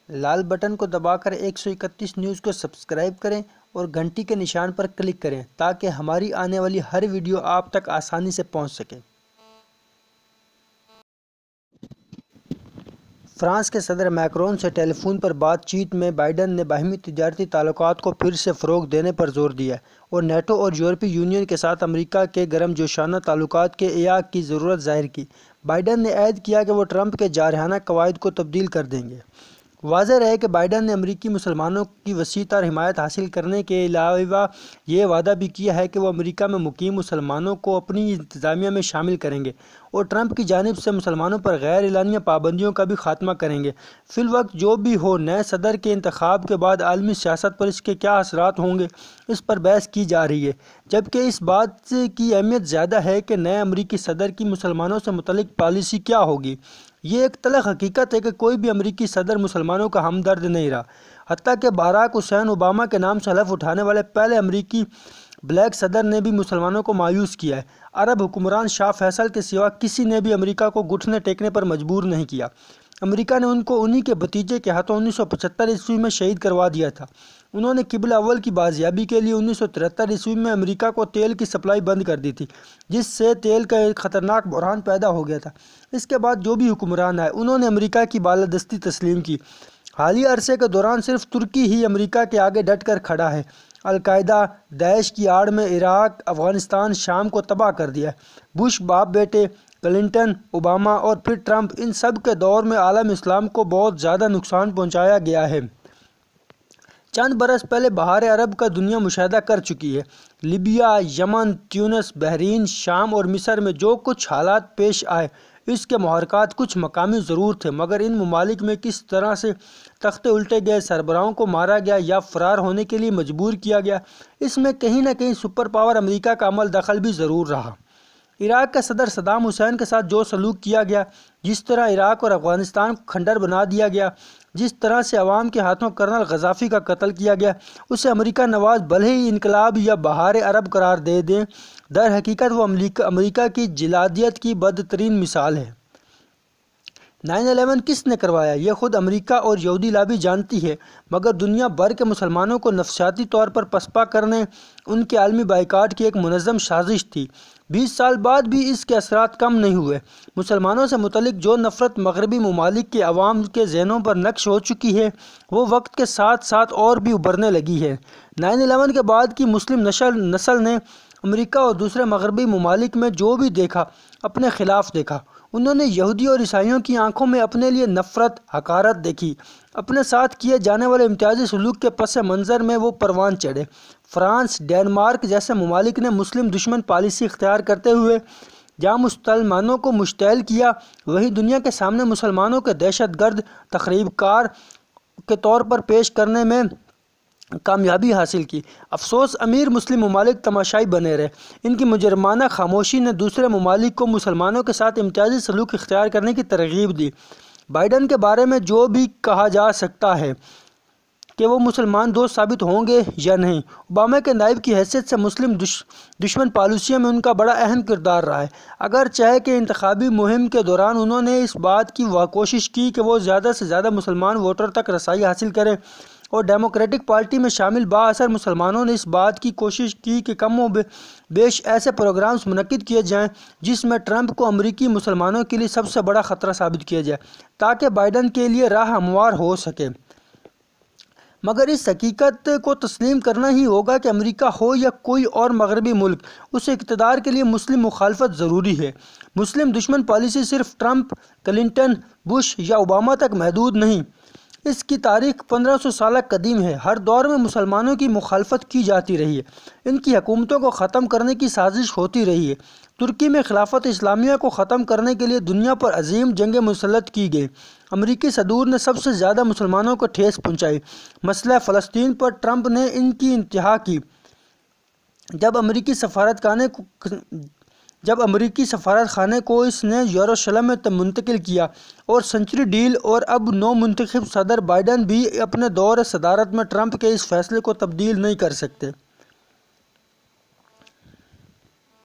لال button کو دبا کر 131 نیوز کو سبسکرائب کریں اور گھنٹی کے نشان پر کلک کریں تاکہ ہماری آنے والی ہر ویڈیو آپ تک آسانی سے پہنچ سکے۔ فرانس کے صدر میکرون سے ٹیلی فون پر بات چیت میں بائیڈن نے باہمی تجارتی تعلقات کو پھر سے فروغ دینے پر زور دیا اور نیٹو اور یورپی یونین کے ساتھ امریکہ کے گرم جوشانہ تعلقات کے احیاء کی ضرورت ظاہر کی۔ بائیڈن نے عہد کیا کہ وہ ٹرمپ کے جارحانہ قواعد کو تبدیل کر دیں گے۔ واضح رہے کہ بائیڈن نے امریکی مسلمانوں کی وسیع تر حمایت حاصل کرنے کے علاوہ یہ وعدہ بھی کیا ہے کہ وہ امریکہ میں مقیم مسلمانوں کو اپنی انتظامیہ میں شامل کریں گے اور ٹرمپ کی جانب سے مسلمانوں پر غیر اعلانیہ پابندیوں کا بھی خاتمہ کریں گے۔ فی الوقت جو بھی ہو، نئے صدر کے انتخاب کے بعد عالمی سیاست پر اس کے کیا اثرات ہوں گے، اس پر بحث کی جا رہی ہے، جبکہ اس بات کی اہمیت زیادہ ہے کہ نئے امریکی صدر کی مسلمانوں سے متعلق پالیسی کیا ہوگی۔ یہ ایک تلخ حقیقت ہے کہ کوئی بھی امریکی صدر مسلمانوں کا ہمدرد نہیں رہا، حتیٰ کہ باراک حسین اوباما کے نام سے حلف اٹھانے والے پہلے امریکی بلیک صدر نے بھی مسلمانوں کو مایوس کیا ہے۔ عرب حکمران شاہ فیصل کے سوا کسی نے بھی امریکہ کو گھٹنے ٹیکنے پر مجبور نہیں کیا۔ امریکہ نے ان کو انہی کے بھتیجے کے ہاتھوں 1975 عیسوی میں شہید کروا دیا تھا۔ انہوں نے قبلہ اول کی بازیابی کے لیے 1973 عیسوی میں امریکہ کو تیل کی سپلائی بند کر دی تھی، جس سے تیل کا ایک خطرناک بحران پیدا ہو گیا تھا۔ اس کے بعد جو بھی حکمران آئے، انہوں نے امریکہ کی بالادستی تسلیم کی۔ حالیہ عرصے کے دوران صرف ترکی ہی امریکہ کے آگے ڈٹ کر کھڑا ہے۔ القاعدہ، داعش کی آڑ میں عراق، افغانستان، شام کو تباہ کر دیا ہے۔ بش باپ بیٹے، کلنٹن، اوباما اور پھر ٹرمپ، ان سب کے دور میں عالم اسلام کو بہت زیادہ نقصان پہنچایا گیا ہے۔ چند برس پہلے بہار عرب کا دنیا مشاہدہ کر چکی ہے۔ لیبیا، یمن، تیونس، بحرین، شام اور مصر میں جو کچھ حالات پیش آئے، اس کے محرکات کچھ مقامی ضرور تھے، مگر ان ممالک میں کس طرح سے تختے الٹے گئے، سربراہوں کو مارا گیا یا فرار ہونے کے لیے مجبور کیا گیا، اس میں کہیں نہ کہیں سپر پاور امریکہ کا عمل دخل بھی ضرور رہا۔ عراق کے صدر صدام حسین کے ساتھ جو سلوک کیا گیا، جس طرح عراق اور افغانستان کو کھنڈر بنا دیا گیا، جس طرح سے عوام کے ہاتھوں کرنل غزافی کا قتل کیا گیا، اسے امریکہ نواز بھلے ہی انقلاب یا بہار عرب قرار دے دیں، در حقیقت وہ امریکہ کی جلادیت کی بدترین مثال ہے۔ 9/11 کس نے کروایا، یہ خود امریکہ اور یہودی لابی جانتی ہے، مگر دنیا بھر کے مسلمانوں کو نفسیاتی طور پر پسپا کرنے ان کے عالمی بائیکاٹ کی ایک منظم سازش تھی۔ 20 سال بعد بھی اس کے اثرات کم نہیں ہوئے۔ مسلمانوں سے متعلق جو نفرت مغربی ممالک کے عوام کے ذہنوں پر نقش ہو چکی ہے، وہ وقت کے ساتھ ساتھ اور بھی ابھرنے لگی ہے۔ 9/11 کے بعد کی مسلم نسل نے امریکہ اور دوسرے مغربی ممالک میں جو بھی دیکھا، اپنے خلاف دیکھا۔ انہوں نے یہودی اور عیسائیوں کی آنکھوں میں اپنے لیے نفرت، حقارت دیکھی۔ اپنے ساتھ کیے جانے والے امتیازی سلوک کے پس منظر میں وہ پروان چڑھے۔ فرانس، ڈنمارک جیسے ممالک نے مسلم دشمن پالیسی اختیار کرتے ہوئے جہاں مسلمانوں کو مشتعل کیا، وہیں دنیا کے سامنے مسلمانوں کے دہشت گرد، تخریب کار کے طور پر پیش کرنے میں کامیابی حاصل کی۔ افسوس، امیر مسلم ممالک تماشائی بنے رہے۔ ان کی مجرمانہ خاموشی نے دوسرے ممالک کو مسلمانوں کے ساتھ امتیازی سلوک اختیار کرنے کی ترغیب دی۔ بائیڈن کے بارے میں جو بھی کہا جا سکتا ہے کہ وہ مسلمان دوست ثابت ہوں گے یا نہیں، اوباما کے نائب کی حیثیت سے مسلم دشمن پالیسیوں میں ان کا بڑا اہم کردار رہا ہے۔ اگرچہ کہ انتخابی مہم کے دوران انہوں نے اس بات کی کوشش کی کہ وہ زیادہ سے زیادہ مسلمان ووٹر تک رسائی حاصل کریں، اور ڈیموکریٹک پارٹی میں شامل بااثر مسلمانوں نے اس بات کی کوشش کی کہ کم و بیش ایسے پروگرامز منعقد کیے جائیں جس میں ٹرمپ کو امریکی مسلمانوں کے لیے سب سے بڑا خطرہ ثابت کیا جائے، تاکہ بائیڈن کے لیے راہ ہموار ہو سکے۔ مگر اس حقیقت کو تسلیم کرنا ہی ہوگا کہ امریکہ ہو یا کوئی اور مغربی ملک، اسے اقتدار کے لیے مسلم مخالفت ضروری ہے۔ مسلم دشمن پالیسی صرف ٹرمپ، کلنٹن، بش یا اوباما تک محدود نہیں۔ اس کی تاریخ 1500 سالہ قدیم ہے۔ ہر دور میں مسلمانوں کی مخالفت کی جاتی رہی ہے، ان کی حکومتوں کو ختم کرنے کی سازش ہوتی رہی ہے۔ ترکی میں خلافت اسلامیہ کو ختم کرنے کے لیے دنیا پر عظیم جنگیں مسلط کی گئیں۔ امریکی صدور نے سب سے زیادہ مسلمانوں کو ٹھیس پہنچائی۔ مسئلہ فلسطین پر ٹرمپ نے ان کی انتہا کی۔ جب امریکی سفارت خانے کو اس نے یروشلم میں منتقل کیا، اور سنچری ڈیل، اور اب نو منتخب صدر بائیڈن بھی اپنے دور صدارت میں ٹرمپ کے اس فیصلے کو تبدیل نہیں کر سکتے۔